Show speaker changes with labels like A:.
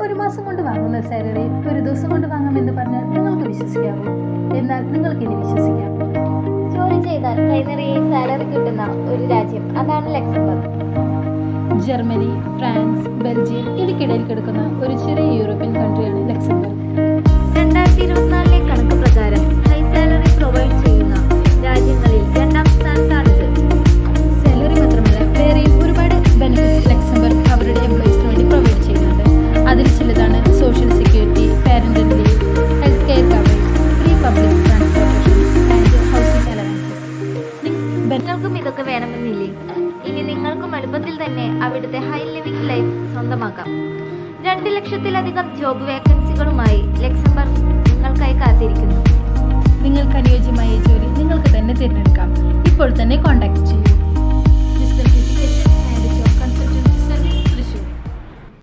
A: ഒരു മാസം കൊണ്ട് വാങ്ങുന്ന സാലറി ഒരു ദിവസം കൊണ്ട് വാങ്ങാമെന്ന് പറഞ്ഞാൽ നിങ്ങൾക്ക് വിശ്വസിക്കാമോ? എന്നാൽ നിങ്ങൾക്കിനി വിശ്വസിക്കാം.
B: ജോലി ചെയ്താൽ കൈനിറയെ സാലറി കിട്ടുന്ന ഒരു രാജ്യം, അതാണ് ലക്സംബർഗ്.
A: ജർമ്മനി, ഫ്രാൻസ്, ബെൽജിയം ഇതിക്കിടയിൽ കിടക്കുന്ന ഒരു ചെറിയ യൂറോപ്യൻ കൺട്രിയാണ് ലക്സംബർഗ്.
B: 2024 കണക്ക് പ്രകാരം ഹൈ സാലറി പ്രൊവൈഡ് ചെയ്യുന്ന രാജ്യങ്ങളിൽ 2ാം സ്ഥാനത്താണിത്.
A: സാലറി മാത്രമല്ല, വേറെയും ഒരുപാട് ബെനിഫിറ്റ്സ് ലക്സംബർഗ് അവരുടെ എംപ്ലോയീസിന് വേണ്ടി പ്രൊവൈഡ് ചെയ്യുന്നുണ്ട്. അതിൽ ചിലതാണ് social security, parental leave, health care coverage, free public transportation and housing allowances.
B: നിങ്ങൾക്കും ഇതൊക്കെ വേണമെന്നില്ലേ? ഇനി നിങ്ങൾക്കും എളുപ്പത്തിൽ തന്നെ അവിടുത്തെ ഹൈ ലിവിംഗ് ലൈഫ് സ്വന്തമാക്കാം. 2 ലക്ഷത്തിലധികം ജോബ് വേക്കൻസികളുമായി ലക്സംബർഗ് നിങ്ങൾക്കായി കാത്തിരിക്കുന്നു.
A: നിങ്ങൾക്ക് അനുയോജ്യമായ ജോലി നിങ്ങൾക്ക് തന്നെ തിരഞ്ഞെടുക്കാം. ഇപ്പോൾ തന്നെ കോൺടാക്ട് ചെയ്യൂ.